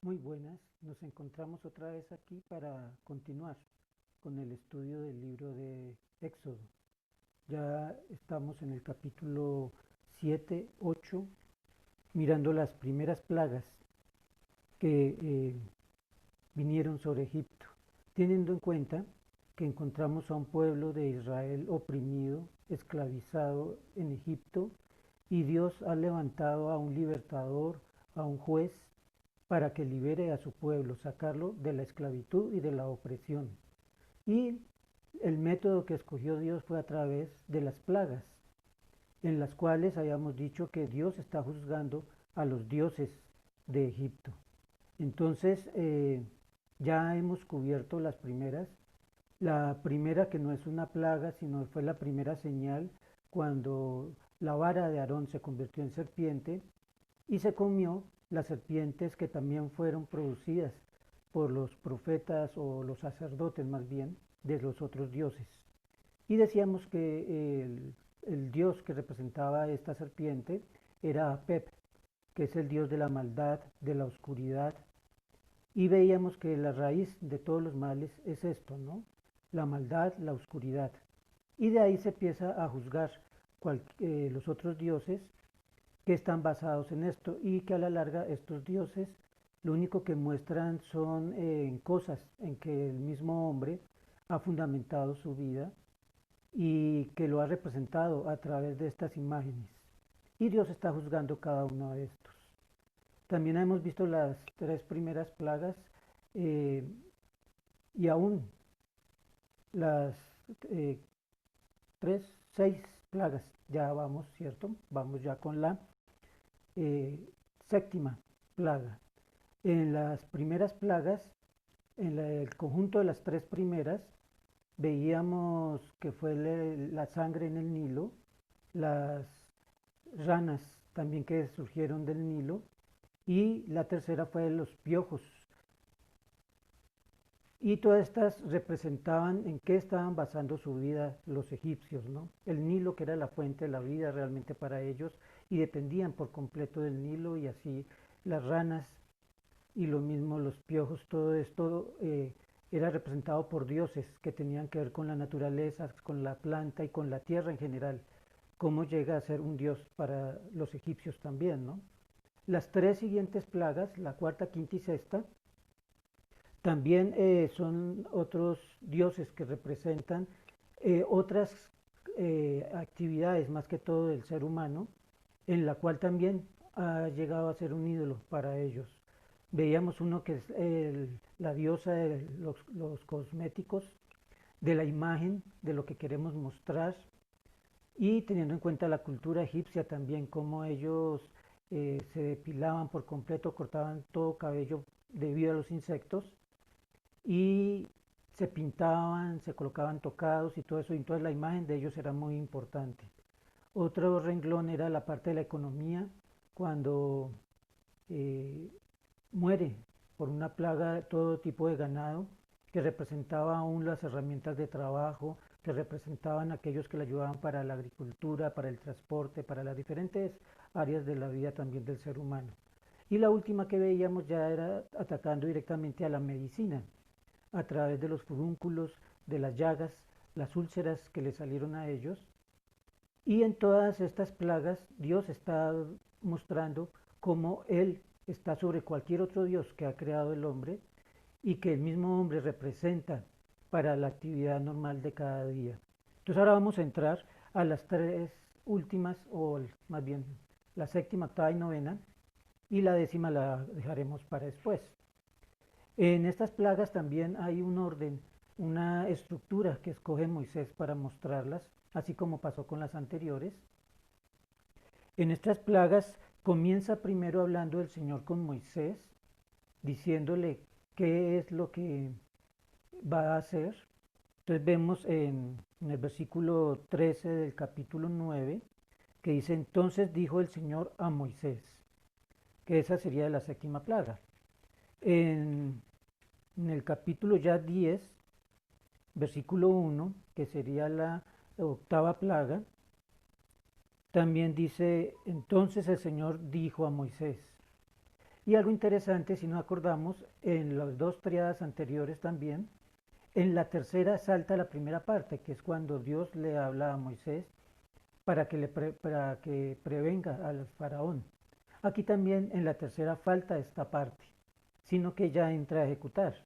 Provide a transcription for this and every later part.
Muy buenas, nos encontramos otra vez aquí para continuar con el estudio del libro de Éxodo. Ya estamos en el capítulo 7, 8, mirando las primeras plagas que vinieron sobre Egipto, teniendo en cuenta que encontramos a un pueblo de Israel oprimido, esclavizado en Egipto, y Dios ha levantado a un libertador, a un juez, para que libere a su pueblo, sacarlo de la esclavitud y de la opresión. Y el método que escogió Dios fue a través de las plagas, en las cuales habíamos dicho que Dios está juzgando a los dioses de Egipto. Entonces, ya hemos cubierto las primeras. La primera, que no es una plaga, sino fue la primera señal, cuando la vara de Aarón se convirtió en serpiente y se comió las serpientes que también fueron producidas por los profetas o los sacerdotes más bien de los otros dioses. Y decíamos que el dios que representaba esta serpiente era Apep, que es el dios de la maldad, de la oscuridad. Y veíamos que la raíz de todos los males es esto, ¿no? La maldad, la oscuridad. Y de ahí se empieza a juzgar los otros dioses que están basados en esto y que a la larga estos dioses lo único que muestran son en cosas en que el mismo hombre ha fundamentado su vida y que lo ha representado a través de estas imágenes. Y Dios está juzgando cada uno de estos. También hemos visto las tres primeras plagas eh, y aún las eh, tres, seis plagas. Ya vamos, ¿cierto? Vamos ya con la eh, séptima plaga. En las primeras plagas, en el conjunto de las tres primeras, veíamos que fue la sangre en el Nilo, las ranas también que surgieron del Nilo, y la tercera fue los piojos. Y todas estas representaban en qué estaban basando su vida los egipcios, ¿no? El Nilo, que era la fuente de la vida realmente para ellos, y dependían por completo del Nilo, y así las ranas y lo mismo los piojos, todo esto era representado por dioses que tenían que ver con la naturaleza, con la planta y con la tierra en general. ¿Cómo llega a ser un dios para los egipcios también, no? Las tres siguientes plagas, la cuarta, quinta y sexta, también son otros dioses que representan otras actividades, más que todo del ser humano, en la cual también ha llegado a ser un ídolo para ellos. Veíamos uno que es la diosa de los cosméticos, de la imagen, de lo que queremos mostrar, y teniendo en cuenta la cultura egipcia también, cómo ellos se depilaban por completo, cortaban todo cabello debido a los insectos, y se pintaban, se colocaban tocados y todo eso, y entonces la imagen de ellos era muy importante. Otro renglón era la parte de la economía, cuando eh, muere por una plaga todo tipo de ganado, que representaba aún las herramientas de trabajo, que representaban aquellos que le ayudaban para la agricultura, para el transporte, para las diferentes áreas de la vida también del ser humano. Y la última que veíamos ya era atacando directamente a la medicina, a través de los furúnculos, de las llagas, las úlceras que le salieron a ellos. Y en todas estas plagas Dios está mostrando cómo Él está sobre cualquier otro Dios que ha creado el hombre y que el mismo hombre representa para la actividad normal de cada día. Entonces ahora vamos a entrar a las tres últimas, o más bien la séptima, octava y novena, y la décima la dejaremos para después. En estas plagas también hay un orden, una estructura que escoge Moisés para mostrarlas, así como pasó con las anteriores. En estas plagas comienza primero hablando el Señor con Moisés, diciéndole qué es lo que va a hacer. Entonces vemos en el versículo 13 del capítulo 9 que dice: entonces dijo el Señor a Moisés, que esa sería la séptima plaga. En, en el capítulo ya 10, versículo 1, que sería la octava plaga, también dice: entonces el Señor dijo a Moisés. Y algo interesante, si nos acordamos, en las dos triadas anteriores también, en la tercera salta la primera parte, que es cuando Dios le habla a Moisés para que prevenga al faraón. Aquí también en la tercera falta esta parte, sino que ya entra a ejecutar.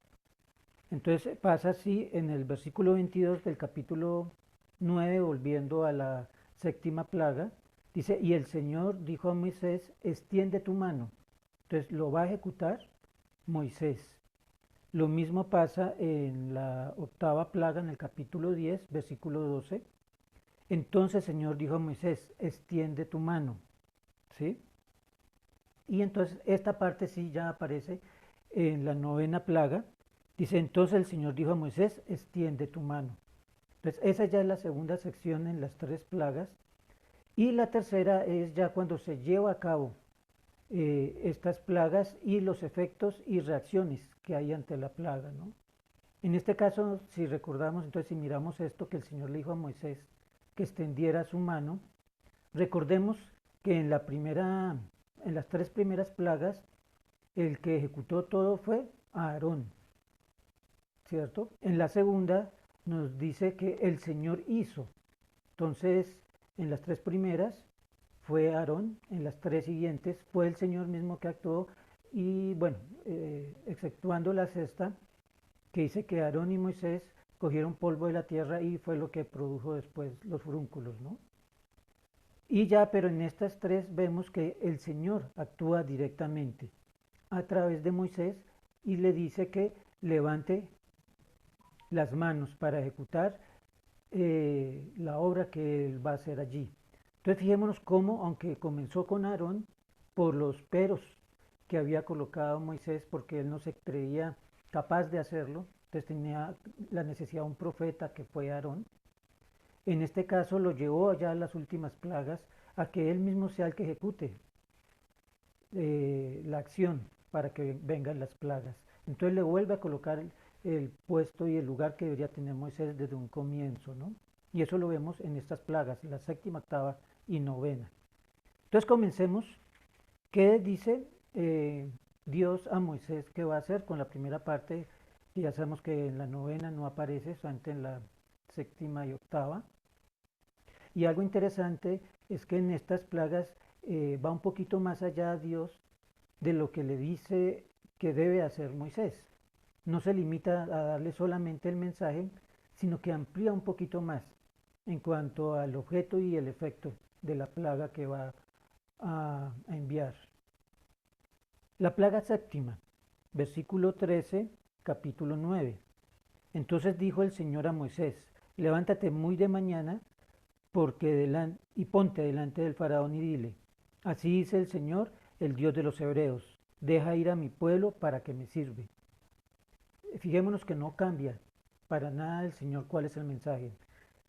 Entonces pasa así en el versículo 22 del capítulo 9, volviendo a la séptima plaga, dice, y el Señor dijo a Moisés, extiende tu mano. Entonces lo va a ejecutar Moisés. Lo mismo pasa en la octava plaga, en el capítulo 10, versículo 12. Entonces el Señor dijo a Moisés, extiende tu mano. ¿Sí? Y entonces esta parte sí ya aparece en la novena plaga. Dice, entonces el Señor dijo a Moisés, extiende tu mano. Entonces esa ya es la segunda sección en las tres plagas. Y la tercera es ya cuando se lleva a cabo estas plagas y los efectos y reacciones que hay ante la plaga, ¿no? En este caso, si recordamos, entonces si miramos esto que el Señor le dijo a Moisés que extendiera su mano, recordemos que en las tres primeras plagas, el que ejecutó todo fue Aarón, ¿cierto? En la segunda nos dice que el Señor hizo. Entonces, en las tres primeras fue Aarón, en las tres siguientes fue el Señor mismo que actuó y bueno, exceptuando la sexta, que dice que Aarón y Moisés cogieron polvo de la tierra y fue lo que produjo después los furúnculos, ¿no? Y ya, pero en estas tres vemos que el Señor actúa directamente a través de Moisés y le dice que levante las manos para ejecutar la obra que él va a hacer allí. Entonces fijémonos cómo, aunque comenzó con Aarón, por los peros que había colocado Moisés, porque él no se creía capaz de hacerlo, entonces tenía la necesidad de un profeta que fue Aarón. En este caso lo llevó allá a las últimas plagas a que él mismo sea el que ejecute la acción para que vengan las plagas. Entonces le vuelve a colocar el puesto y el lugar que debería tener Moisés desde un comienzo, ¿no? Y eso lo vemos en estas plagas, la séptima, octava y novena. Entonces comencemos. ¿Qué dice Dios a Moisés que va a hacer con la primera parte? Que ya sabemos que en la novena no aparece, solamente en la séptima y octava. Y algo interesante es que en estas plagas va un poquito más allá Dios de lo que le dice que debe hacer Moisés. No se limita a darle solamente el mensaje, sino que amplía un poquito más en cuanto al objeto y el efecto de la plaga que va a enviar. La plaga séptima, versículo 13, capítulo 9. Entonces dijo el Señor a Moisés, levántate muy de mañana y ponte delante del faraón y dile, así dice el Señor, el Dios de los hebreos, deja ir a mi pueblo para que me sirve. Fijémonos que no cambia para nada el Señor cuál es el mensaje.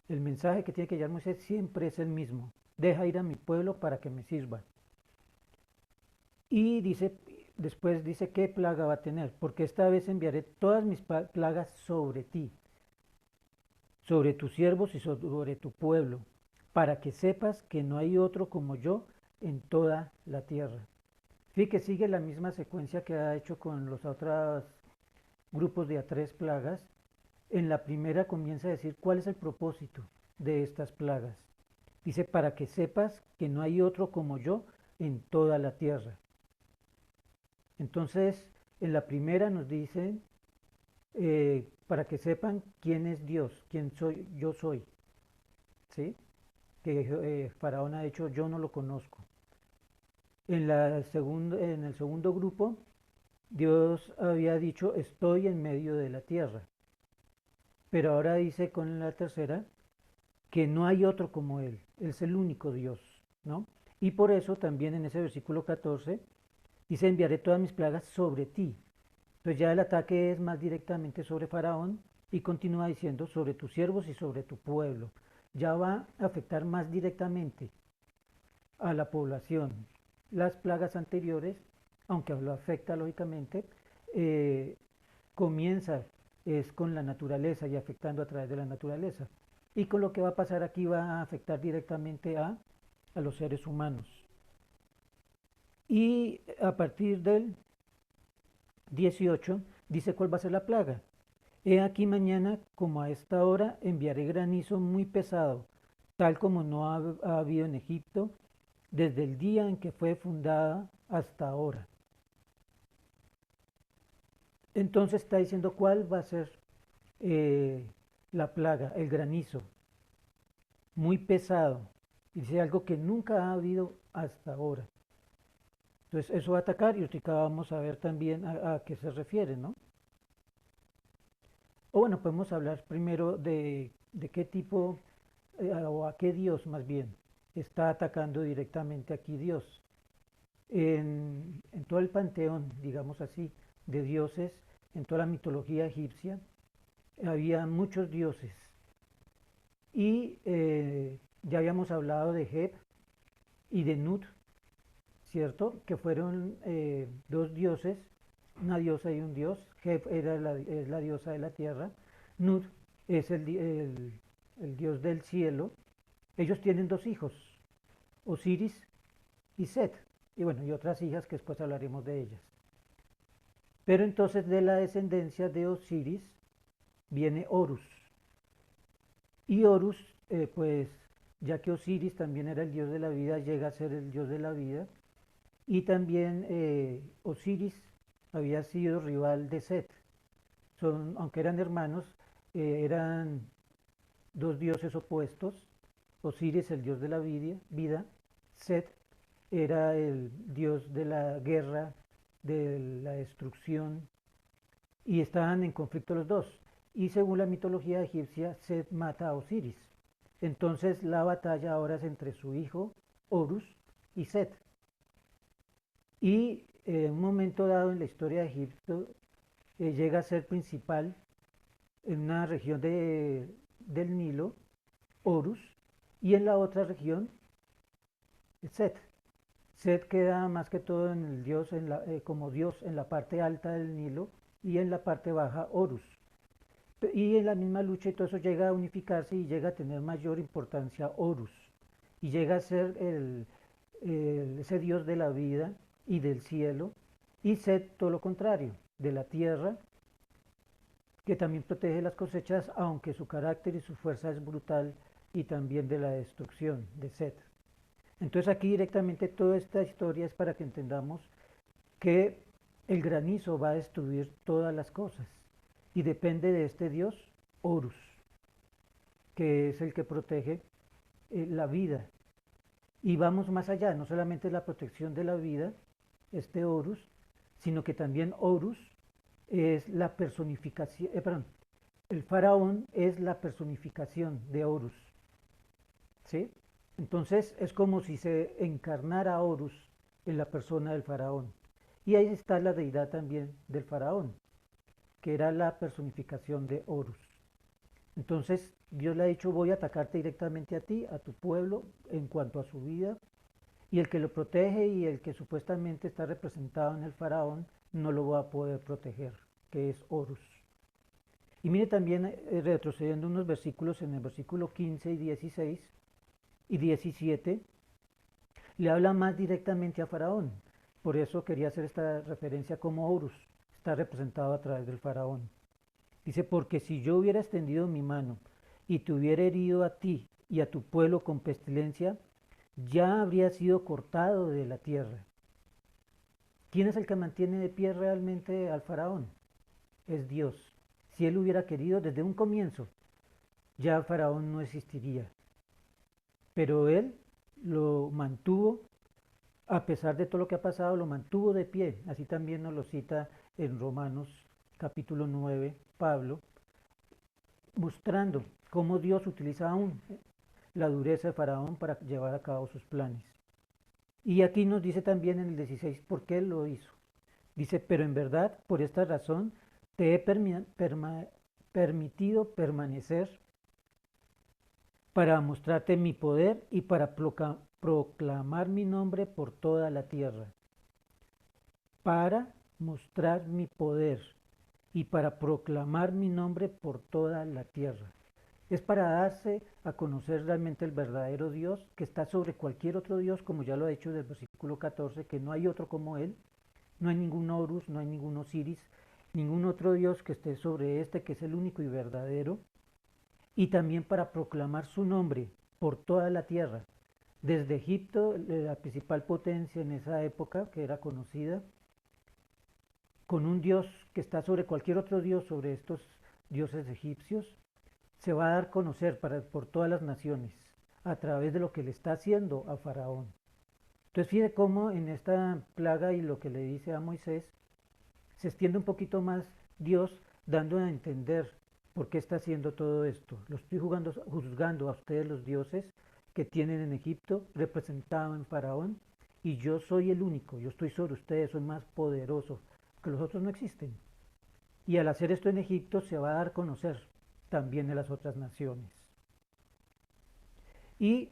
El mensaje que tiene que llevar Moisés siempre es el mismo, deja ir a mi pueblo para que me sirva. Y después dice qué plaga va a tener, porque esta vez enviaré todas mis plagas sobre ti, sobre tus siervos y sobre tu pueblo, para que sepas que no hay otro como yo en toda la tierra. Fíjate que sigue la misma secuencia que ha hecho con los otros grupos de a tres plagas. En la primera comienza a decir cuál es el propósito de estas plagas. Dice, para que sepas que no hay otro como yo en toda la tierra. Entonces, en la primera nos dice, para que sepan quién es Dios, quién soy, yo soy. ¿Sí? Que Faraón ha dicho, yo no lo conozco. En el segundo grupo, Dios había dicho, estoy en medio de la tierra. Pero ahora dice con la tercera, que no hay otro como Él es el único Dios, ¿no? Y por eso también en ese versículo 14 dice, enviaré todas mis plagas sobre ti. Entonces ya el ataque es más directamente sobre Faraón y continúa diciendo sobre tus siervos y sobre tu pueblo. Ya va a afectar más directamente a la población. Las plagas anteriores, aunque lo afecta lógicamente, comienza es con la naturaleza y afectando a través de la naturaleza. Y con lo que va a pasar aquí va a afectar directamente a los seres humanos. Y a partir del 18 dice cuál va a ser la plaga. He aquí mañana, como a esta hora, enviaré granizo muy pesado, tal como no ha habido en Egipto, desde el día en que fue fundada hasta ahora. Entonces está diciendo cuál va a ser la plaga, el granizo, muy pesado. Dice algo que nunca ha habido hasta ahora. Entonces eso va a atacar y ahorita vamos a ver también a qué se refiere, ¿no? O bueno, podemos hablar primero de qué tipo o a qué Dios más bien está atacando directamente aquí Dios. En todo el panteón, digamos así, de dioses, en toda la mitología egipcia, había muchos dioses. Y ya habíamos hablado de Heb y de Nut, ¿cierto? Que fueron dos dioses, una diosa y un dios. Heb es la diosa de la tierra, Nut es el dios del cielo. Ellos tienen dos hijos, Osiris y Set, y bueno, y otras hijas que después hablaremos de ellas. Pero entonces de la descendencia de Osiris viene Horus. Y Horus, pues ya que Osiris también era el dios de la vida, llega a ser el dios de la vida. Y también Osiris había sido rival de Set. Aunque eran hermanos, eran dos dioses opuestos. Osiris, el dios de la vida, Set era el dios de la guerra, de la destrucción, y estaban en conflicto los dos. Y según la mitología egipcia, Set mata a Osiris. Entonces la batalla ahora es entre su hijo Horus y Set. Y en un momento dado en la historia de Egipto llega a ser principal en una región del Nilo, Horus, y en la otra región, Set. Set queda más que todo en el dios, como dios en la parte alta del Nilo y en la parte baja Horus. Y en la misma lucha y todo eso llega a unificarse y llega a tener mayor importancia Horus. Y llega a ser ese dios de la vida y del cielo. Y Set todo lo contrario, de la tierra, que también protege las cosechas, aunque su carácter y su fuerza es brutal, y también de la destrucción de Set. Entonces aquí directamente toda esta historia es para que entendamos que el granizo va a destruir todas las cosas y depende de este dios Horus, que es el que protege la vida. Y vamos más allá, no solamente es la protección de la vida, este Horus, sino que también Horus es la personificación, perdón, el faraón es la personificación de Horus, ¿sí? Entonces es como si se encarnara Horus en la persona del faraón. Y ahí está la deidad también del faraón, que era la personificación de Horus. Entonces Dios le ha dicho, voy a atacarte directamente a ti, a tu pueblo, en cuanto a su vida, y el que lo protege y el que supuestamente está representado en el faraón no lo va a poder proteger, que es Horus. Y mire también, retrocediendo unos versículos, en el versículo 15 y 16 y 17, le habla más directamente a Faraón. Por eso quería hacer esta referencia como Horus, está representado a través del Faraón. Dice, porque si yo hubiera extendido mi mano y te hubiera herido a ti y a tu pueblo con pestilencia, ya habría sido cortado de la tierra. ¿Quién es el que mantiene de pie realmente al Faraón? Es Dios. Si él hubiera querido desde un comienzo, ya el Faraón no existiría. Pero él lo mantuvo, a pesar de todo lo que ha pasado, lo mantuvo de pie. Así también nos lo cita en Romanos capítulo 9, Pablo, mostrando cómo Dios utiliza aún la dureza de Faraón para llevar a cabo sus planes. Y aquí nos dice también en el 16 por qué él lo hizo. Dice, pero en verdad, por esta razón, te he permitido permanecer para mostrarte mi poder y para proclamar mi nombre por toda la tierra. Para mostrar mi poder y para proclamar mi nombre por toda la tierra. Es para darse a conocer realmente el verdadero Dios que está sobre cualquier otro Dios, como ya lo ha dicho del versículo 14, que no hay otro como Él, No hay ningún Horus, no hay ningún Osiris, ningún otro dios que esté sobre este, que es el único y verdadero, y también para proclamar su nombre por toda la tierra. Desde Egipto, la principal potencia en esa época, que era conocida, con un dios que está sobre cualquier otro dios, sobre estos dioses egipcios, se va a dar a conocer por todas las naciones a través de lo que le está haciendo a Faraón. Entonces fíjate cómo en esta plaga y lo que le dice a Moisés, se extiende un poquito más Dios dando a entender por qué está haciendo todo esto. Lo estoy juzgando a ustedes los dioses que tienen en Egipto, representado en Faraón, y yo soy el único, yo estoy sobre ustedes, soy más poderoso, que los otros no existen. Y al hacer esto en Egipto se va a dar a conocer también en las otras naciones. Y,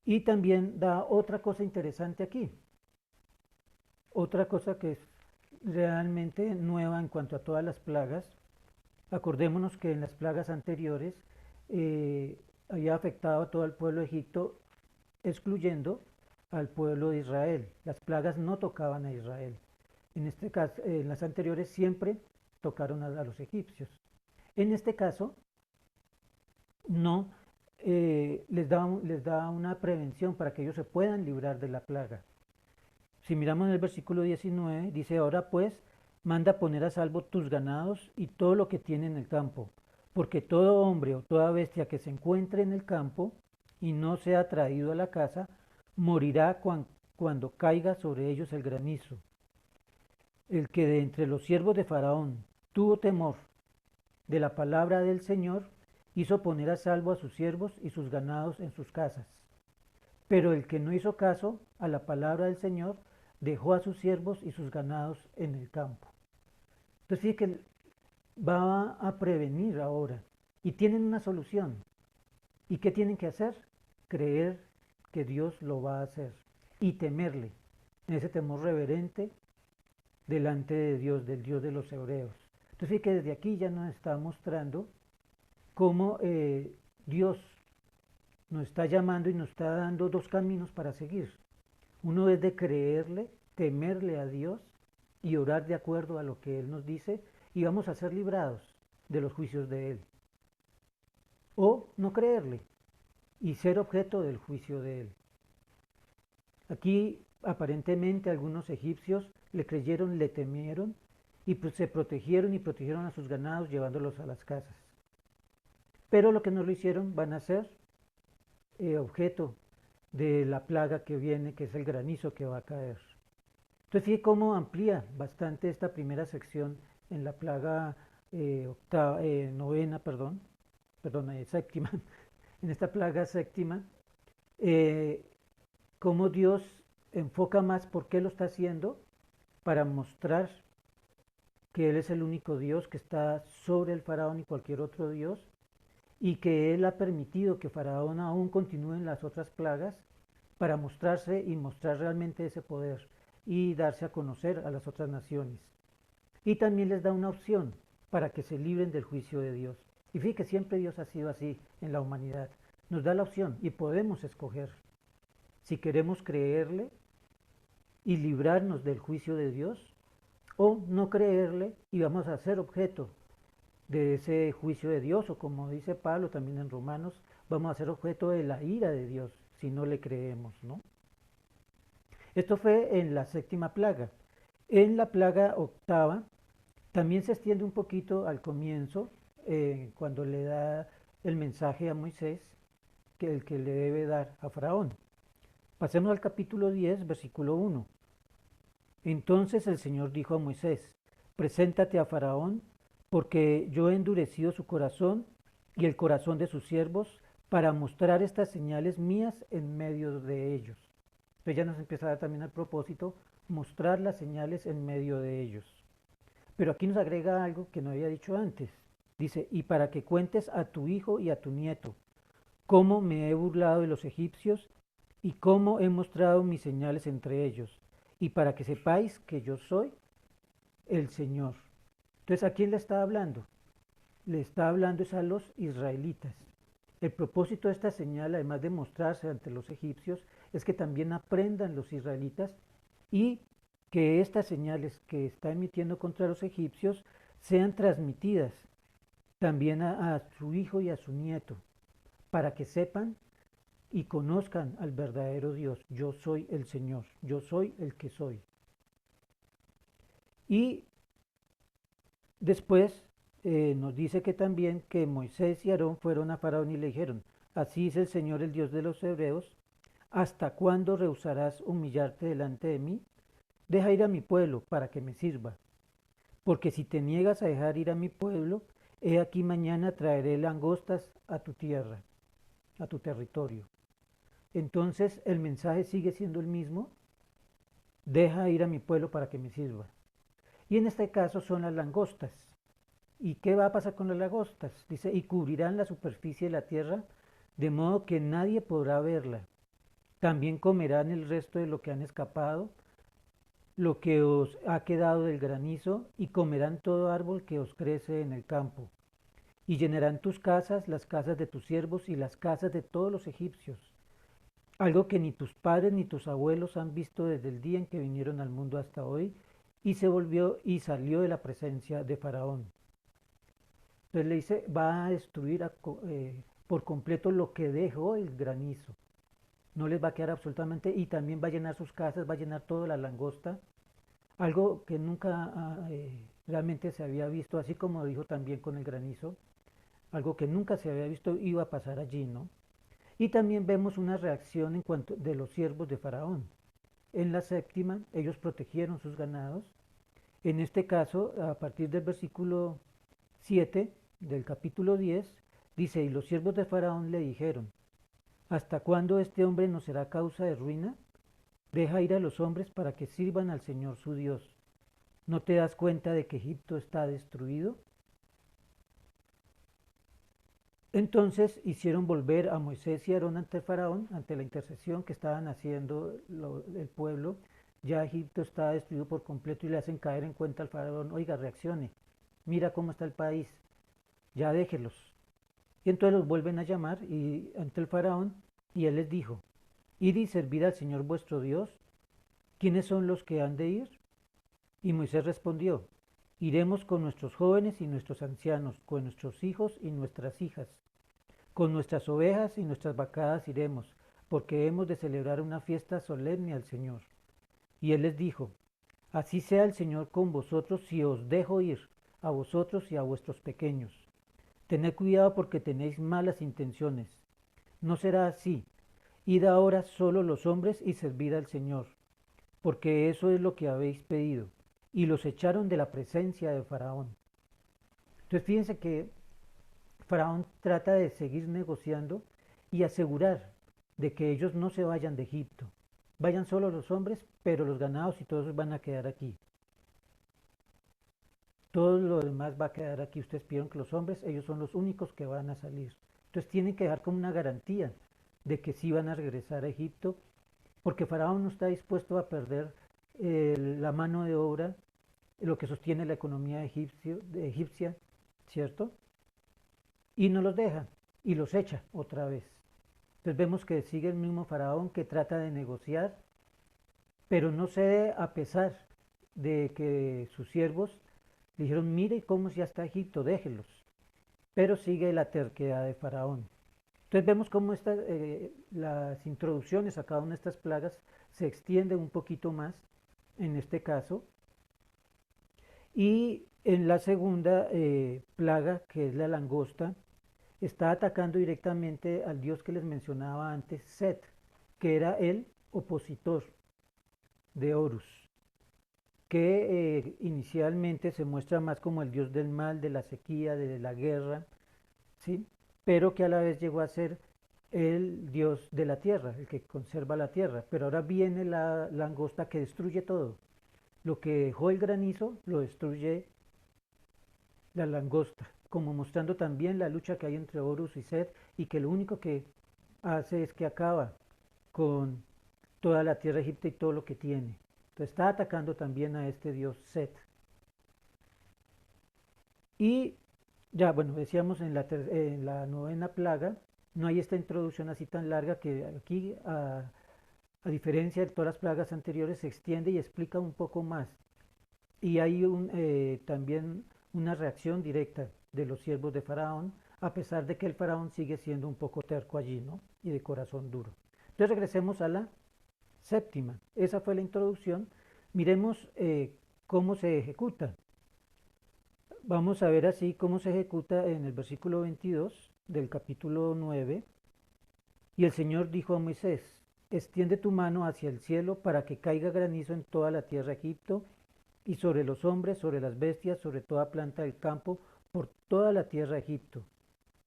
y también da otra cosa interesante aquí, otra cosa que es realmente nueva en cuanto a todas las plagas. Acordémonos que en las plagas anteriores había afectado a todo el pueblo de Egipto, excluyendo al pueblo de Israel. Las plagas no tocaban a Israel. En este caso, en las anteriores siempre tocaron a los egipcios. En este caso, no les da una prevención para que ellos se puedan librar de la plaga. Si miramos en el versículo 19, dice, ahora pues, manda poner a salvo tus ganados y todo lo que tiene en el campo, porque todo hombre o toda bestia que se encuentre en el campo y no sea traído a la casa, morirá cuando caiga sobre ellos el granizo. El que de entre los siervos de Faraón tuvo temor de la palabra del Señor, hizo poner a salvo a sus siervos y sus ganados en sus casas. Pero el que no hizo caso a la palabra del Señor, dejó a sus siervos y sus ganados en el campo. Entonces sí que va a prevenir ahora y tienen una solución. ¿Y qué tienen que hacer? Creer que Dios lo va a hacer y temerle, en ese temor reverente delante de Dios, del Dios de los hebreos. Entonces sí que desde aquí ya nos está mostrando cómo Dios nos está llamando y nos está dando dos caminos para seguir. Uno es de creerle, temerle a Dios y orar de acuerdo a lo que Él nos dice y vamos a ser librados de los juicios de Él. O no creerle y ser objeto del juicio de Él. Aquí aparentemente algunos egipcios le creyeron, le temieron y se protegieron y protegieron a sus ganados llevándolos a las casas. Pero lo que no lo hicieron van a ser objeto de la plaga que viene, que es el granizo que va a caer. Entonces fíjate cómo amplía bastante esta primera sección en la plaga séptima, en esta plaga séptima, cómo Dios enfoca más por qué lo está haciendo, para mostrar que Él es el único Dios que está sobre el faraón y cualquier otro Dios, y que Él ha permitido que Faraón aún continúe en las otras plagas para mostrarse y mostrar realmente ese poder y darse a conocer a las otras naciones. Y también les da una opción para que se libren del juicio de Dios. Y fíjate que siempre Dios ha sido así en la humanidad. Nos da la opción y podemos escoger si queremos creerle y librarnos del juicio de Dios o no creerle y vamos a ser objeto de ese juicio de Dios, o como dice Pablo también en Romanos, vamos a ser objeto de la ira de Dios si no le creemos, ¿no? Esto fue en la séptima plaga. En la plaga octava también se extiende un poquito al comienzo, cuando le da el mensaje a Moisés, que el que le debe dar a Faraón. Pasemos al capítulo 10, versículo 1. Entonces el Señor dijo a Moisés, preséntate a Faraón, porque yo he endurecido su corazón y el corazón de sus siervos para mostrar estas señales mías en medio de ellos. Entonces ya nos empieza a dar también al propósito mostrar las señales en medio de ellos. Pero aquí nos agrega algo que no había dicho antes. Dice, y para que cuentes a tu hijo y a tu nieto cómo me he burlado de los egipcios y cómo he mostrado mis señales entre ellos, y para que sepáis que yo soy el Señor. Entonces, ¿a quién le está hablando? Le está hablando es a los israelitas. El propósito de esta señal, además de mostrarse ante los egipcios, es que también aprendan los israelitas y que estas señales que está emitiendo contra los egipcios sean transmitidas también a su hijo y a su nieto, para que sepan y conozcan al verdadero Dios. Yo soy el Señor, yo soy el que soy. Y después nos dice que también que Moisés y Aarón fueron a Faraón y le dijeron, así es el Señor, el Dios de los hebreos, ¿hasta cuándo rehusarás humillarte delante de mí? Deja ir a mi pueblo para que me sirva. Porque si te niegas a dejar ir a mi pueblo, he aquí mañana traeré langostas a tu tierra, a tu territorio. Entonces el mensaje sigue siendo el mismo, deja ir a mi pueblo para que me sirva. Y en este caso son las langostas. ¿Y qué va a pasar con las langostas? Dice, y cubrirán la superficie de la tierra, de modo que nadie podrá verla. También comerán el resto de lo que han escapado, lo que os ha quedado del granizo, y comerán todo árbol que os crece en el campo. Y llenarán tus casas, las casas de tus siervos y las casas de todos los egipcios. Algo que ni tus padres ni tus abuelos han visto desde el día en que vinieron al mundo hasta hoy, y se volvió y salió de la presencia de Faraón. Entonces le dice, va a destruir por completo lo que dejó el granizo. No les va a quedar absolutamente, y también va a llenar sus casas, va a llenar toda la langosta, algo que nunca realmente se había visto, así como dijo también con el granizo, algo que nunca se había visto iba a pasar allí, ¿no? Y también vemos una reacción en cuanto de los siervos de Faraón. En la séptima, ellos protegieron sus ganados. En este caso, a partir del versículo 7 del capítulo 10, dice, y los siervos de Faraón le dijeron, ¿hasta cuándo este hombre nos será causa de ruina? Deja ir a los hombres para que sirvan al Señor su Dios. ¿No te das cuenta de que Egipto está destruido? Entonces hicieron volver a Moisés y Aarón ante Faraón, ante la intercesión que estaban haciendo el pueblo. Ya Egipto está destruido por completo y le hacen caer en cuenta al Faraón, oiga, reaccione, mira cómo está el país, ya déjelos. Y entonces los vuelven a llamar ante el Faraón y él les dijo, id y servid al Señor vuestro Dios, ¿quiénes son los que han de ir? Y Moisés respondió, iremos con nuestros jóvenes y nuestros ancianos, con nuestros hijos y nuestras hijas. Con nuestras ovejas y nuestras vacadas iremos, porque hemos de celebrar una fiesta solemne al Señor. Y él les dijo, así sea el Señor con vosotros si os dejo ir, a vosotros y a vuestros pequeños. Tened cuidado porque tenéis malas intenciones. No será así. Id ahora solo los hombres y servid al Señor, porque eso es lo que habéis pedido. Y los echaron de la presencia de Faraón. Entonces fíjense que Faraón trata de seguir negociando y asegurar de que ellos no se vayan de Egipto. Vayan solo los hombres, pero los ganados y todos van a quedar aquí. Todo lo demás va a quedar aquí. Ustedes pidieron que los hombres, ellos son los únicos que van a salir. Entonces tienen que dejar como una garantía de que sí van a regresar a Egipto, porque Faraón no está dispuesto a perder la mano de obra, lo que sostiene la economía egipcia, ¿cierto? Y no los deja y los echa otra vez. Entonces vemos que sigue el mismo Faraón que trata de negociar, pero no cede a pesar de que sus siervos le dijeron, mire cómo ya está Egipto, déjelos. Pero sigue la terquedad de Faraón. Entonces vemos cómo las introducciones a cada una de estas plagas se extienden un poquito más en este caso. Y en la segunda plaga, que es la langosta, está atacando directamente al dios que les mencionaba antes, Set, que era el opositor de Horus, que inicialmente se muestra más como el dios del mal, de la sequía, de la guerra, ¿sí? Pero que a la vez llegó a ser el dios de la tierra, el que conserva la tierra. Pero ahora viene la langosta que destruye todo. Lo que dejó el granizo lo destruye la langosta, como mostrando también la lucha que hay entre Horus y Set, y que lo único que hace es que acaba con toda la tierra de Egipto y todo lo que tiene. Entonces está atacando también a este dios Set. Y ya, bueno, decíamos en la novena plaga, no hay esta introducción así tan larga que aquí a diferencia de todas las plagas anteriores, se extiende y explica un poco más. Y hay también una reacción directa de los siervos de Faraón, a pesar de que el Faraón sigue siendo un poco terco allí, ¿no? Y de corazón duro. Entonces regresemos a la séptima. Esa fue la introducción. Miremos cómo se ejecuta. Vamos a ver así cómo se ejecuta en el versículo 22 del capítulo 9. Y el Señor dijo a Moisés, extiende tu mano hacia el cielo para que caiga granizo en toda la tierra de Egipto, y sobre los hombres, sobre las bestias, sobre toda planta del campo, por toda la tierra de Egipto.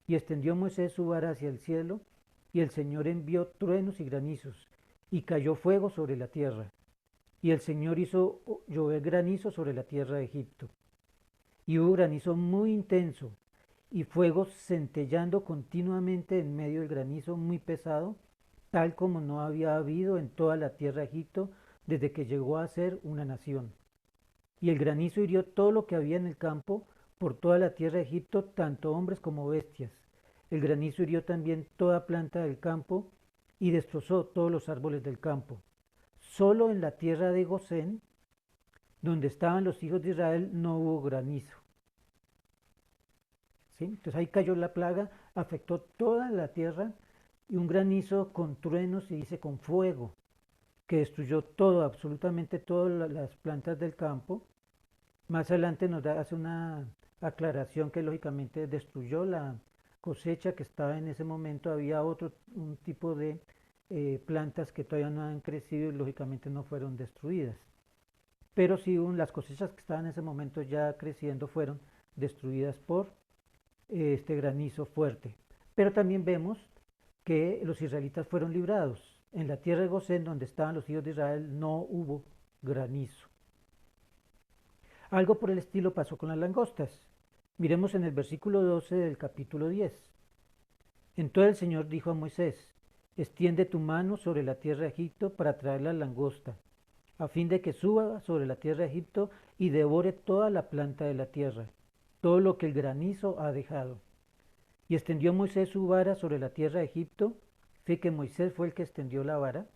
Y extendió Moisés su vara hacia el cielo, y el Señor envió truenos y granizos, y cayó fuego sobre la tierra. Y el Señor hizo llover granizo sobre la tierra de Egipto. Y hubo granizo muy intenso, y fuego centellando continuamente en medio del granizo muy pesado, tal como no había habido en toda la tierra de Egipto desde que llegó a ser una nación. Y el granizo hirió todo lo que había en el campo por toda la tierra de Egipto, tanto hombres como bestias. El granizo hirió también toda planta del campo y destrozó todos los árboles del campo. Solo en la tierra de Gosén, donde estaban los hijos de Israel, no hubo granizo. ¿Sí? Entonces ahí cayó la plaga, afectó toda la tierra y un granizo con truenos y dice con fuego, que destruyó todo, absolutamente todas las plantas del campo. Más adelante hace una aclaración que lógicamente destruyó la cosecha que estaba en ese momento. Había un tipo de plantas que todavía no han crecido y lógicamente no fueron destruidas. Pero sí las cosechas que estaban en ese momento ya creciendo fueron destruidas por este granizo fuerte. Pero también vemos que los israelitas fueron librados. En la tierra de Gosén, donde estaban los hijos de Israel, no hubo granizo. Algo por el estilo pasó con las langostas. Miremos en el versículo 12 del capítulo 10. Entonces el Señor dijo a Moisés, extiende tu mano sobre la tierra de Egipto para traer la langosta, a fin de que suba sobre la tierra de Egipto y devore toda la planta de la tierra, todo lo que el granizo ha dejado. Y extendió Moisés su vara sobre la tierra de Egipto. Fíjate que Moisés fue el que extendió la vara,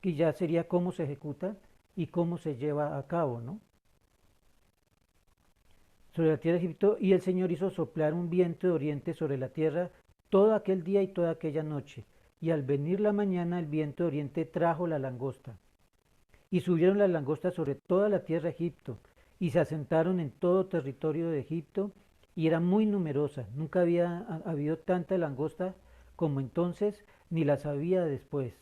que ya sería cómo se ejecuta y cómo se lleva a cabo, ¿no? Sobre la tierra de Egipto, y el Señor hizo soplar un viento de oriente sobre la tierra todo aquel día y toda aquella noche. Y al venir la mañana el viento de oriente trajo la langosta. Y subieron las langostas sobre toda la tierra de Egipto, y se asentaron en todo territorio de Egipto, y era muy numerosa. Nunca había habido tanta langosta como entonces, ni las había después,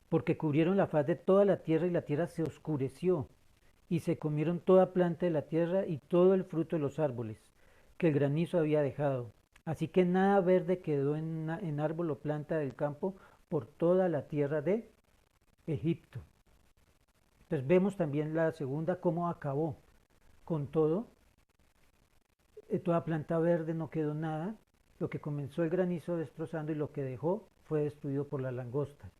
porque cubrieron la faz de toda la tierra y la tierra se oscureció, y se comieron toda planta de la tierra y todo el fruto de los árboles, que el granizo había dejado. Así que nada verde quedó en árbol o planta del campo por toda la tierra de Egipto. Entonces vemos también la segunda cómo acabó con todo. Toda planta verde no quedó nada. Lo que comenzó el granizo destrozando y lo que dejó fue destruido por la langosta.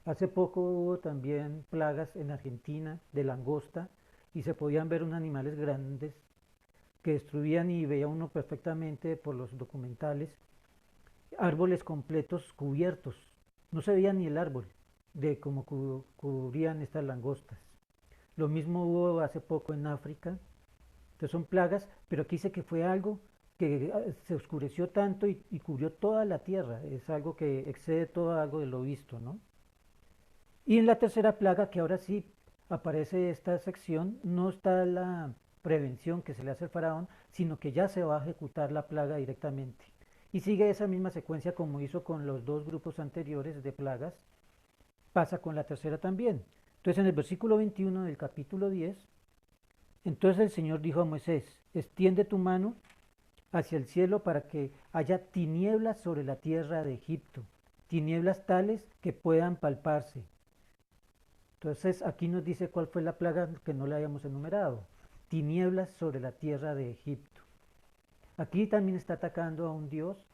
Hace poco hubo también plagas en Argentina de langosta y se podían ver unos animales grandes que destruían y veía uno perfectamente por los documentales árboles completos cubiertos. No se veía ni el árbol de cómo cubrían estas langostas. Lo mismo hubo hace poco en África. Entonces son plagas, pero aquí dice que fue algo que se oscureció tanto y cubrió toda la tierra. Es algo que excede todo algo de lo visto, ¿no? Y en la tercera plaga, que ahora sí aparece esta sección, no está la prevención que se le hace al faraón, sino que ya se va a ejecutar la plaga directamente. Y sigue esa misma secuencia como hizo con los dos grupos anteriores de plagas, pasa con la tercera también. Entonces en el versículo 21 del capítulo 10, entonces el Señor dijo a Moisés, extiende tu mano hacia el cielo para que haya tinieblas sobre la tierra de Egipto, tinieblas tales que puedan palparse. Entonces aquí nos dice cuál fue la plaga que no la habíamos enumerado, tinieblas sobre la tierra de Egipto. Aquí también está atacando a un dios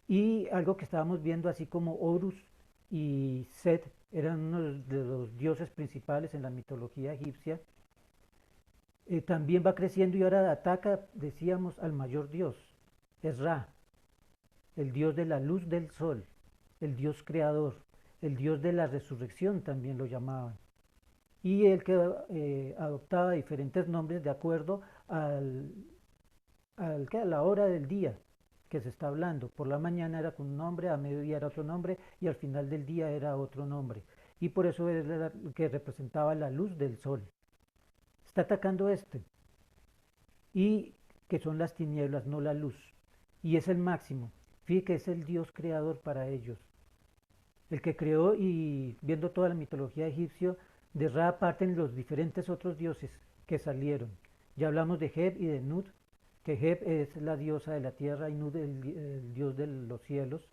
y algo que estábamos viendo así como Horus y Set eran uno de los dioses principales en la mitología egipcia. También va creciendo y ahora ataca, decíamos, al mayor dios, es Ra, el dios de la luz del sol, el dios creador. el Dios de la resurrección también lo llamaban. Y el que adoptaba diferentes nombres de acuerdo a la hora del día que se está hablando. Por la mañana era con un nombre, a mediodía era otro nombre y al final del día era otro nombre. Y por eso era el que representaba la luz del sol. Está atacando este. Y que son las tinieblas, no la luz. Y es el máximo. Fíjate que es el Dios creador para ellos. El que creó, y viendo toda la mitología egipcia, de Ra parten los diferentes otros dioses que salieron. Ya hablamos de Heb y de Nut, que Heb es la diosa de la tierra y Nut el dios de los cielos.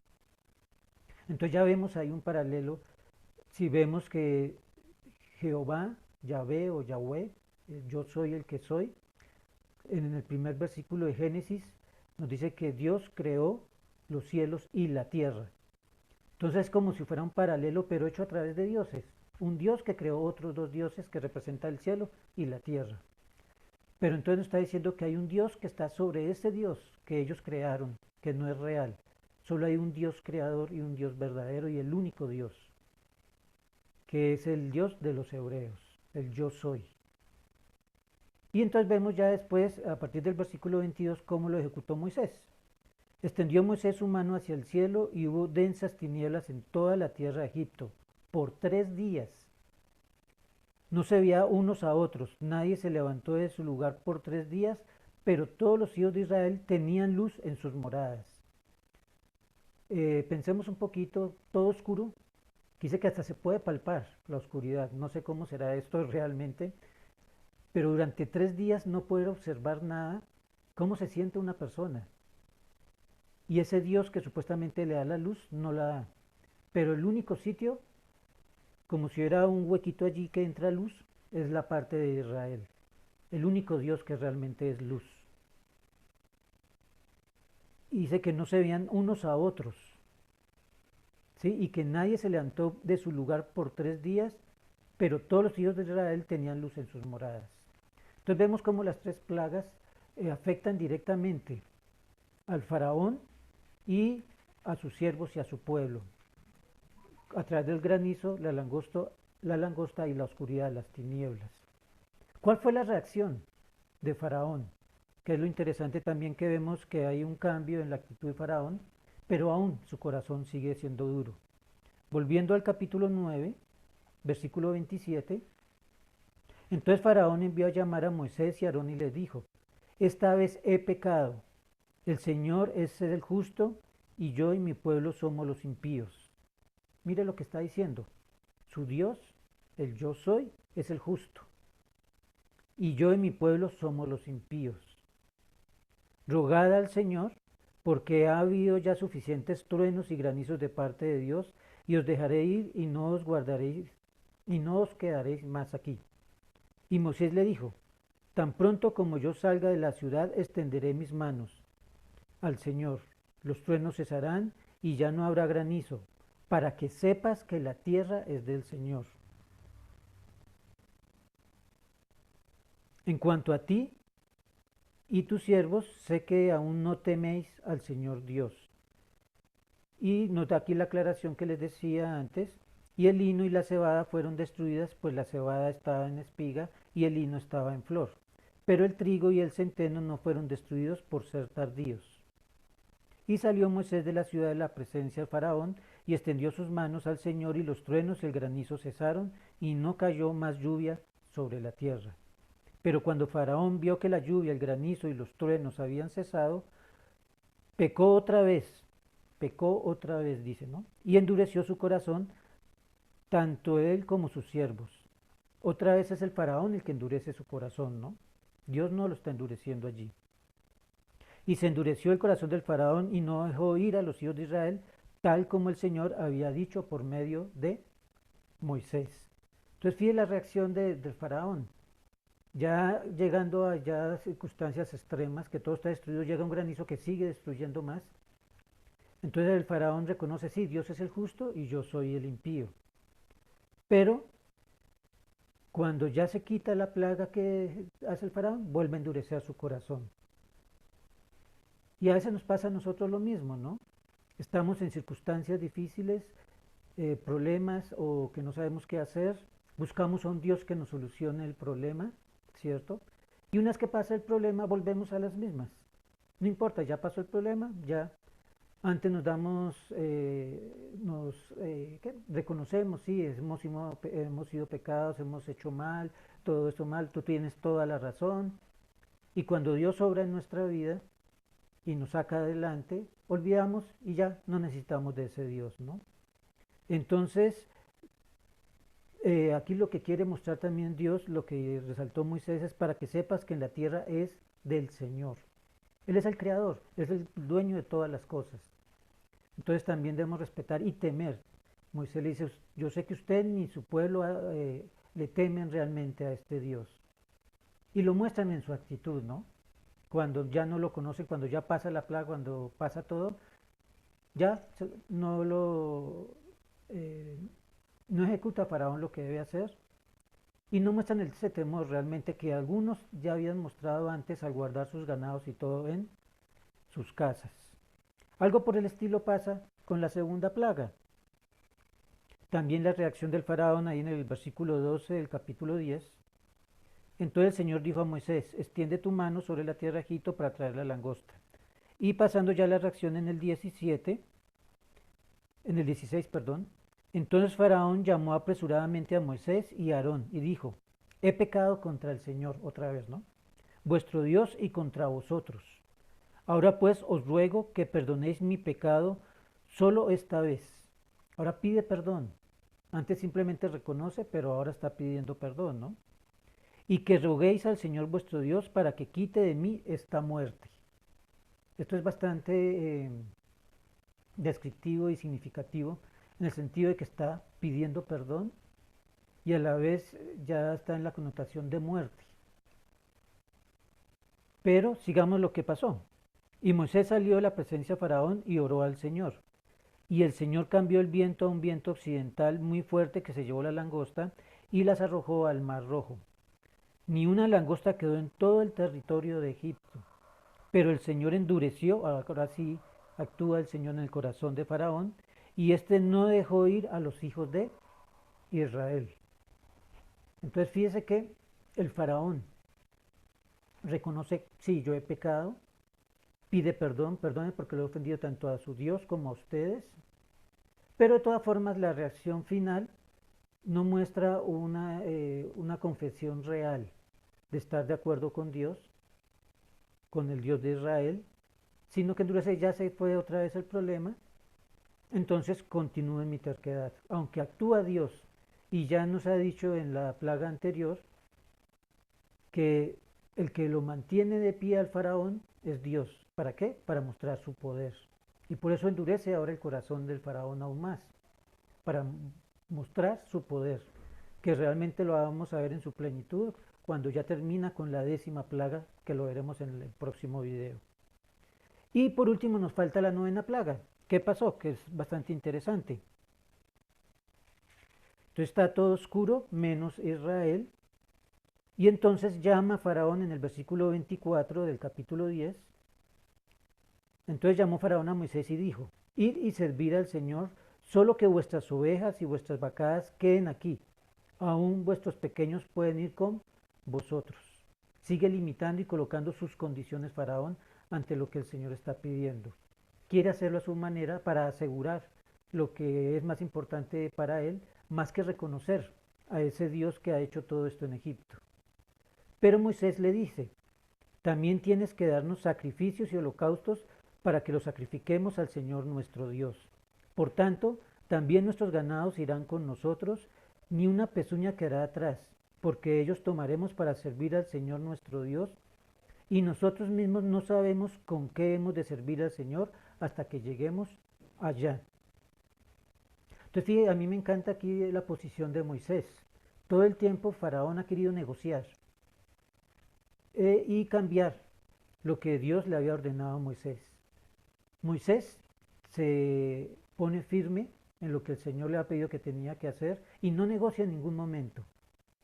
Entonces ya vemos ahí un paralelo. Si vemos que Jehová, Yahvé o Yahweh, yo soy el que soy, en el primer versículo de Génesis nos dice que Dios creó los cielos y la tierra. Entonces es como si fuera un paralelo, pero hecho a través de dioses. Un Dios que creó otros dos dioses que representan el cielo y la tierra. Pero entonces nos está diciendo que hay un Dios que está sobre ese Dios que ellos crearon, que no es real. Solo hay un Dios creador y un Dios verdadero y el único Dios, que es el Dios de los hebreos, el yo soy. Y entonces vemos ya después, a partir del versículo 22, cómo lo ejecutó Moisés. Extendió Moisés su mano hacia el cielo y hubo densas tinieblas en toda la tierra de Egipto por 3 días. No se veía unos a otros, nadie se levantó de su lugar por 3 días, pero todos los hijos de Israel tenían luz en sus moradas. Pensemos un poquito, todo oscuro, dice que hasta se puede palpar la oscuridad, no sé cómo será esto realmente, pero durante 3 días no poder observar nada, cómo se siente una persona. Y ese Dios que supuestamente le da la luz, no la da. Pero el único sitio, como si hubiera un huequito allí que entra luz, es la parte de Israel. El único Dios que realmente es luz. Y dice que no se veían unos a otros. ¿Sí? Y que nadie se levantó de su lugar por 3 días, pero todos los hijos de Israel tenían luz en sus moradas. Entonces vemos cómo las 3 plagas afectan directamente al faraón y a sus siervos y a su pueblo, a través del granizo, la langosta y la oscuridad, las tinieblas. ¿Cuál fue la reacción de Faraón? Que es lo interesante también, que vemos que hay un cambio en la actitud de Faraón, pero aún su corazón sigue siendo duro. Volviendo al capítulo 9, versículo 27, entonces Faraón envió a llamar a Moisés y a Aarón y les dijo: esta vez he pecado, el Señor es el justo y yo y mi pueblo somos los impíos. Mire lo que está diciendo. Su Dios, el yo soy, es el justo. Y yo y mi pueblo somos los impíos. Rogad al Señor, porque ha habido ya suficientes truenos y granizos de parte de Dios, y os dejaré ir y no os guardaréis, y no os quedaréis más aquí. Y Moisés le dijo: tan pronto como yo salga de la ciudad, extenderé mis manos al Señor. Los truenos cesarán y ya no habrá granizo, para que sepas que la tierra es del Señor. En cuanto a ti y tus siervos, sé que aún no teméis al Señor Dios. Y nota aquí la aclaración que les decía antes: y el lino y la cebada fueron destruidas, pues la cebada estaba en espiga y el lino estaba en flor. Pero el trigo y el centeno no fueron destruidos por ser tardíos. Y salió Moisés de la ciudad de la presencia de Faraón, y extendió sus manos al Señor, y los truenos y el granizo cesaron, y no cayó más lluvia sobre la tierra. Pero cuando Faraón vio que la lluvia, el granizo y los truenos habían cesado, pecó otra vez, dice, ¿no? Y endureció su corazón, tanto él como sus siervos. Otra vez es el Faraón el que endurece su corazón, ¿no? Dios no lo está endureciendo allí. Y se endureció el corazón del Faraón y no dejó ir a los hijos de Israel, tal como el Señor había dicho por medio de Moisés. Entonces fíjate la reacción del Faraón. Ya llegando a ya circunstancias extremas, que todo está destruido, llega un granizo que sigue destruyendo más. Entonces el Faraón reconoce: sí, Dios es el justo y yo soy el impío. Pero cuando ya se quita la plaga que hace el Faraón, vuelve a endurecer su corazón. Y a veces nos pasa a nosotros lo mismo, ¿no? Estamos en circunstancias difíciles, problemas o que no sabemos qué hacer, buscamos a un Dios que nos solucione el problema, ¿cierto? Y una vez que pasa el problema, volvemos a las mismas. No importa, ya pasó el problema, ya antes nos damos, ¿qué? Reconocemos, sí, hemos sido pecados, hemos hecho mal, todo esto mal, tú tienes toda la razón. Y cuando Dios obra en nuestra vida y nos saca adelante, olvidamos y ya no necesitamos de ese Dios, ¿no? Entonces, aquí lo que quiere mostrar también Dios, lo que resaltó Moisés, es para que sepas que en la tierra es del Señor. Él es el creador, es el dueño de todas las cosas. Entonces también debemos respetar y temer. Moisés le dice, yo sé que usted ni su pueblo le temen realmente a este Dios. Y lo muestran en su actitud, ¿no? Cuando ya no lo conocen, cuando ya pasa la plaga, cuando pasa todo, ya no eh, no ejecuta Faraón lo que debe hacer y no muestran ese temor realmente que algunos ya habían mostrado antes al guardar sus ganados y todo en sus casas. Algo por el estilo pasa con la segunda plaga. También la reacción del faraón ahí en el versículo 12 del capítulo 10. Entonces el Señor dijo a Moisés, extiende tu mano sobre la tierra de Egipto para traer la langosta. Y pasando ya la reacción en el 17, en el 16, perdón, entonces Faraón llamó apresuradamente a Moisés y a Aarón y dijo, he pecado contra el Señor, otra vez, ¿no? Vuestro Dios y contra vosotros. Ahora pues os ruego que perdonéis mi pecado solo esta vez. Ahora pide perdón. Antes simplemente reconoce, pero ahora está pidiendo perdón, ¿no? Y que roguéis al Señor vuestro Dios para que quite de mí esta muerte. Esto es bastante descriptivo y significativo en el sentido de que está pidiendo perdón y a la vez ya está en la connotación de muerte. Pero sigamos lo que pasó. Y Moisés salió de la presencia de Faraón y oró al Señor. Y el Señor cambió el viento a un viento occidental muy fuerte que se llevó la langosta y las arrojó al mar rojo. Ni una langosta quedó en todo el territorio de Egipto. Pero el Señor endureció, ahora sí actúa el Señor en el corazón de Faraón, y éste no dejó ir a los hijos de Israel. Entonces fíjese que el Faraón reconoce, sí, yo he pecado, pide perdón, perdone porque lo he ofendido tanto a su Dios como a ustedes, pero de todas formas la reacción final no muestra una confesión real de estar de acuerdo con Dios, con el Dios de Israel, sino que endurece, ya se fue otra vez el problema, entonces continúo en mi terquedad. Aunque actúa Dios, y ya nos ha dicho en la plaga anterior, que el que lo mantiene de pie al faraón es Dios. ¿Para qué? Para mostrar su poder. Y por eso endurece ahora el corazón del faraón aún más, para mostrar su poder, que realmente lo vamos a ver en su plenitud cuando ya termina con la 10ª plaga, que lo veremos en el próximo video. Y por último nos falta la 9ª plaga. ¿Qué pasó? Que es bastante interesante. Entonces está todo oscuro menos Israel. Y entonces llama a Faraón en el versículo 24 del capítulo 10. Entonces llamó Faraón a Moisés y dijo, id y servid al Señor, solo que vuestras ovejas y vuestras vacadas queden aquí. Aún vuestros pequeños pueden ir con vosotros. Sigue limitando y colocando sus condiciones Faraón ante lo que el Señor está pidiendo. Quiere hacerlo a su manera para asegurar lo que es más importante para él, más que reconocer a ese Dios que ha hecho todo esto en Egipto. Pero Moisés le dice, también tienes que darnos sacrificios y holocaustos para que los sacrifiquemos al Señor nuestro Dios. Por tanto, también nuestros ganados irán con nosotros, ni una pezuña quedará atrás, porque ellos tomaremos para servir al Señor nuestro Dios, y nosotros mismos no sabemos con qué hemos de servir al Señor hasta que lleguemos allá. Entonces, fíjate, a mí me encanta aquí la posición de Moisés. Todo el tiempo Faraón ha querido negociar y cambiar lo que Dios le había ordenado a Moisés. Moisés se pone firme en lo que el Señor le ha pedido que tenía que hacer y no negocia en ningún momento.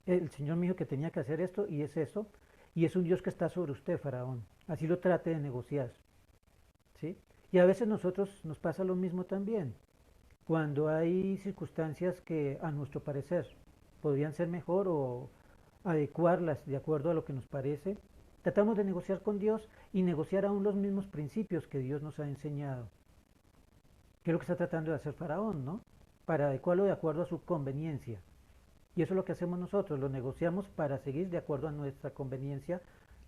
El Señor me dijo que tenía que hacer esto y es eso, y es un Dios que está sobre usted, Faraón. Así lo trate de negociar. ¿Sí? Y a veces nosotros nos pasa lo mismo también. cuando hay circunstancias que a nuestro parecer podrían ser mejor o adecuarlas de acuerdo a lo que nos parece, tratamos de negociar con Dios y negociar aún los mismos principios que Dios nos ha enseñado. ¿Qué es lo que está tratando de hacer Faraón, no? Para adecuarlo de acuerdo a su conveniencia. Y eso es lo que hacemos nosotros, lo negociamos para seguir de acuerdo a nuestra conveniencia,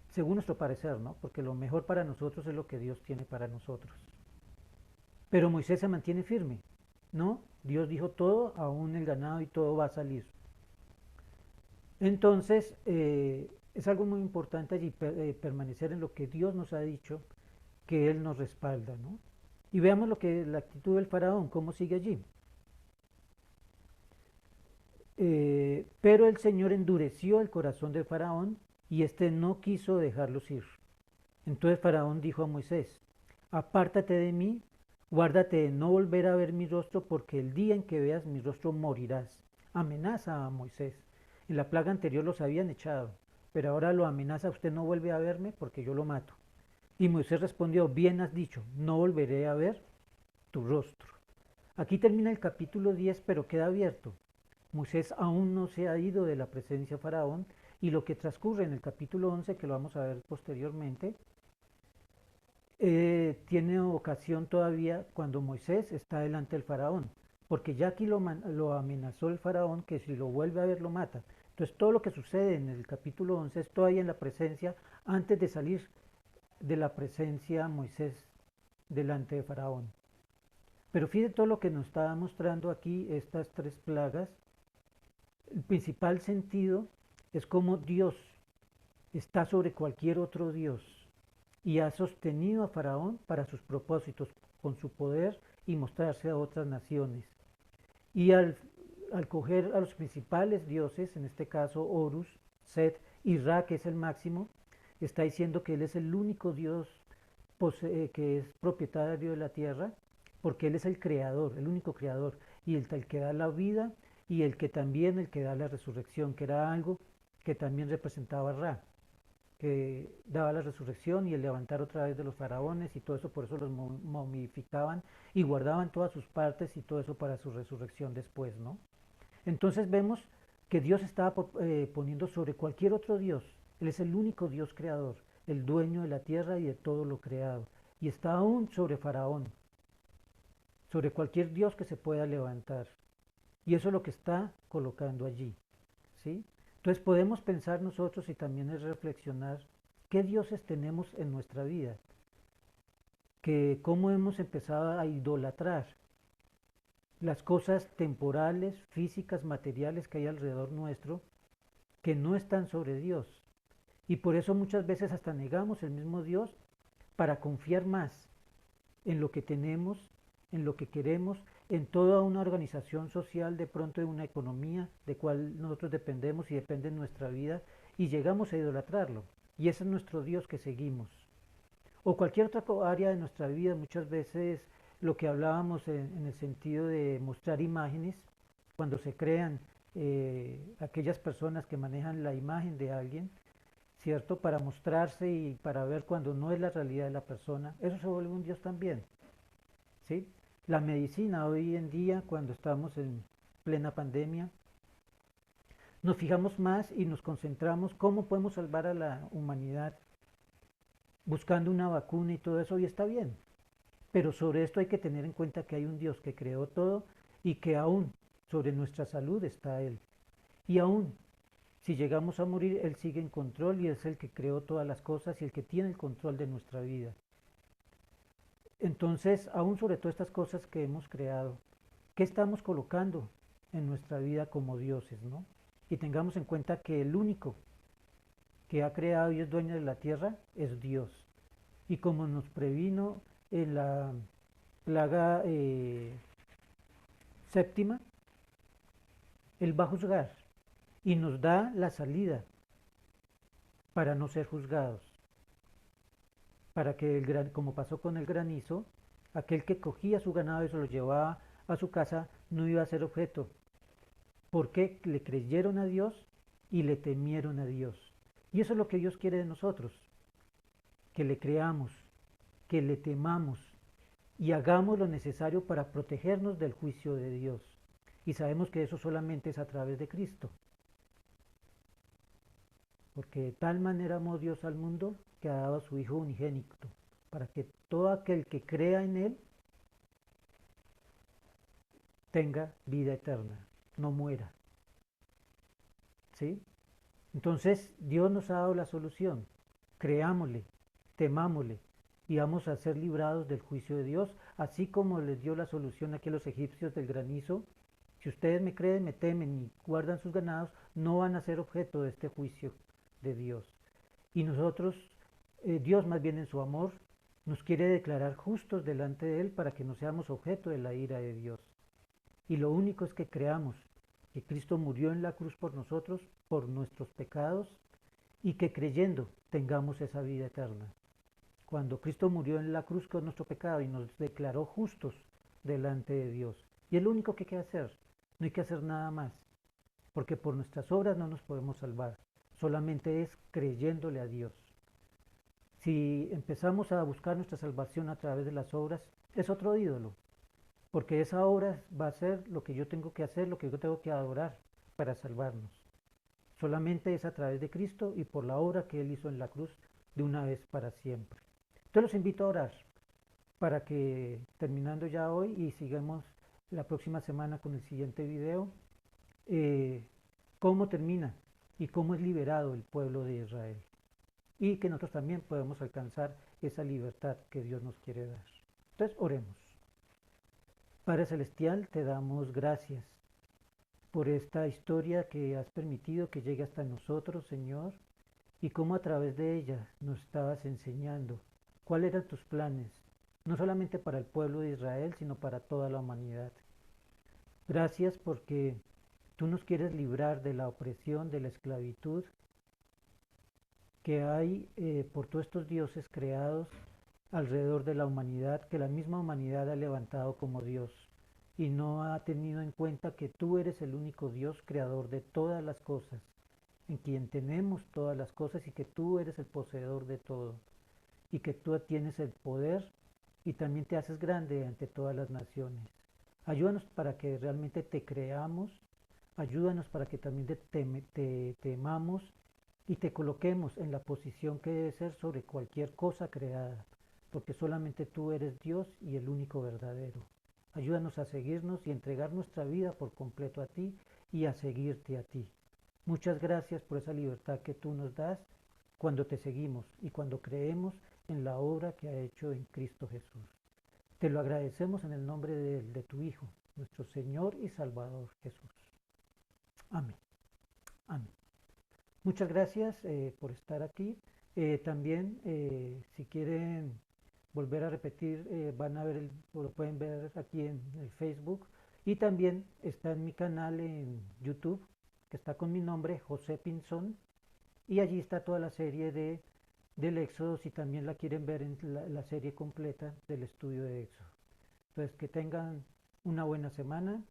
según nuestro parecer, ¿no? Porque lo mejor para nosotros es lo que Dios tiene para nosotros. Pero Moisés se mantiene firme, ¿no? Dios dijo todo, aún el ganado y todo va a salir. Entonces, es algo muy importante allí permanecer en lo que Dios nos ha dicho, que Él nos respalda, ¿no? Y veamos lo que la actitud del faraón, cómo sigue allí. Pero el Señor endureció el corazón de Faraón y éste no quiso dejarlos ir. Entonces Faraón dijo a Moisés, apártate de mí, guárdate de no volver a ver mi rostro, porque el día en que veas mi rostro morirás. Amenaza a Moisés. En la plaga anterior los habían echado, pero ahora lo amenaza, usted no vuelve a verme porque yo lo mato. Y Moisés respondió, bien has dicho, no volveré a ver tu rostro. Aquí termina el capítulo 10, pero queda abierto. Moisés aún no se ha ido de la presencia de Faraón y lo que transcurre en el capítulo 11, que lo vamos a ver posteriormente, tiene ocasión todavía cuando Moisés está delante del Faraón, porque ya aquí lo amenazó el Faraón que si lo vuelve a ver lo mata. Entonces todo lo que sucede en el capítulo 11 es todavía en la presencia, antes de salir de la presencia Moisés delante de Faraón. Pero fíjate todo lo que nos está mostrando aquí estas tres plagas. El principal sentido es cómo Dios está sobre cualquier otro Dios y ha sostenido a Faraón para sus propósitos con su poder y mostrarse a otras naciones. Y al coger a los principales dioses, en este caso Horus, Set y Ra, que es el máximo, está diciendo que Él es el único Dios que es propietario de la tierra, porque Él es el creador, el único creador, y el que da la vida y el que también el que da la resurrección, que era algo que también representaba Ra, que daba la resurrección y el levantar otra vez de los faraones y todo eso, por eso los momificaban y guardaban todas sus partes y todo eso para su resurrección después, ¿no? Entonces vemos que Dios estaba poniendo sobre cualquier otro Dios. Él es el único Dios creador, el dueño de la tierra y de todo lo creado. Y está aún sobre Faraón, sobre cualquier Dios que se pueda levantar. Y eso es lo que está colocando allí, ¿sí? Entonces podemos pensar nosotros y también es reflexionar qué dioses tenemos en nuestra vida, que cómo hemos empezado a idolatrar las cosas temporales, físicas, materiales que hay alrededor nuestro, que no están sobre Dios. Y por eso muchas veces hasta negamos el mismo Dios para confiar más en lo que tenemos, en lo que queremos, en toda una organización social, de pronto de una economía de cual nosotros dependemos y depende nuestra vida, y llegamos a idolatrarlo. Y ese es nuestro Dios que seguimos. O cualquier otra área de nuestra vida, muchas veces lo que hablábamos en el sentido de mostrar imágenes, cuando se crean aquellas personas que manejan la imagen de alguien, ¿cierto? Para mostrarse y para ver cuando no es la realidad de la persona, eso se vuelve un Dios también, ¿sí? La medicina hoy en día, cuando estamos en plena pandemia, nos fijamos más y nos concentramos cómo podemos salvar a la humanidad buscando una vacuna y todo eso, y está bien. Pero sobre esto hay que tener en cuenta que hay un Dios que creó todo y que aún sobre nuestra salud está Él. Y aún si llegamos a morir, Él sigue en control y es el que creó todas las cosas y el que tiene el control de nuestra vida. Entonces, aún sobre todas estas cosas que hemos creado, ¿qué estamos colocando en nuestra vida como dioses, no? Y tengamos en cuenta que el único que ha creado y es dueño de la tierra es Dios. Y como nos previno en la plaga séptima, Él va a juzgar y nos da la salida para no ser juzgados. Para que, como pasó con el granizo, aquel que cogía su ganado y se lo llevaba a su casa no iba a ser objeto, porque le creyeron a Dios y le temieron a Dios. Y eso es lo que Dios quiere de nosotros, que le creamos, que le temamos, y hagamos lo necesario para protegernos del juicio de Dios. Y sabemos que eso solamente es a través de Cristo, porque de tal manera amó Dios al mundo que ha dado a su Hijo unigénito, para que todo aquel que crea en Él tenga vida eterna, no muera. ¿Sí? Entonces Dios nos ha dado la solución. Creámosle, temámosle y vamos a ser librados del juicio de Dios, así como les dio la solución aquí a los egipcios del granizo. Si ustedes me creen, me temen y guardan sus ganados, no van a ser objeto de este juicio de Dios. Y nosotros, Dios más bien en su amor, nos quiere declarar justos delante de Él para que no seamos objeto de la ira de Dios. Y lo único es que creamos que Cristo murió en la cruz por nosotros, por nuestros pecados, y que creyendo tengamos esa vida eterna. Cuando Cristo murió en la cruz con nuestro pecado y nos declaró justos delante de Dios. Y es lo único que hay que hacer, no hay que hacer nada más, porque por nuestras obras no nos podemos salvar, solamente es creyéndole a Dios. Si empezamos a buscar nuestra salvación a través de las obras, es otro ídolo, porque esa obra va a ser lo que yo tengo que hacer, lo que yo tengo que adorar para salvarnos. Solamente es a través de Cristo y por la obra que Él hizo en la cruz de una vez para siempre. Entonces los invito a orar para que terminando ya hoy y sigamos la próxima semana con el siguiente video, eh, cómo termina y cómo es liberado el pueblo de Israel. Y que nosotros también podemos alcanzar esa libertad que Dios nos quiere dar. Entonces oremos. Padre Celestial, te damos gracias por esta historia que has permitido que llegue hasta nosotros, Señor, y cómo a través de ella nos estabas enseñando cuáles eran tus planes, no solamente para el pueblo de Israel, sino para toda la humanidad. Gracias porque tú nos quieres librar de la opresión, de la esclavitud que hay por todos estos dioses creados alrededor de la humanidad, que la misma humanidad ha levantado como Dios y no ha tenido en cuenta que tú eres el único Dios creador de todas las cosas, en quien tenemos todas las cosas y que tú eres el poseedor de todo y que tú tienes el poder y también te haces grande ante todas las naciones. Ayúdanos para que realmente te creamos, ayúdanos para que también te temamos y te coloquemos en la posición que debe ser sobre cualquier cosa creada, porque solamente tú eres Dios y el único verdadero. Ayúdanos a seguirnos y entregar nuestra vida por completo a ti y a seguirte a ti. Muchas gracias por esa libertad que tú nos das cuando te seguimos y cuando creemos en la obra que ha hecho en Cristo Jesús. Te lo agradecemos en el nombre de tu Hijo, nuestro Señor y Salvador Jesús. Amén. Amén. Muchas gracias por estar aquí. También, si quieren volver a repetir, van a ver, lo pueden ver aquí en el Facebook. Y también está en mi canal en YouTube, que está con mi nombre, José Pinzón. Y allí está toda la serie del Éxodo, si también la quieren ver en la serie completa del estudio de Éxodo. Entonces, que tengan una buena semana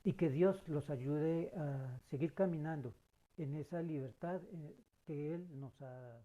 y que Dios los ayude a seguir caminando en esa libertad que Él nos ha dado.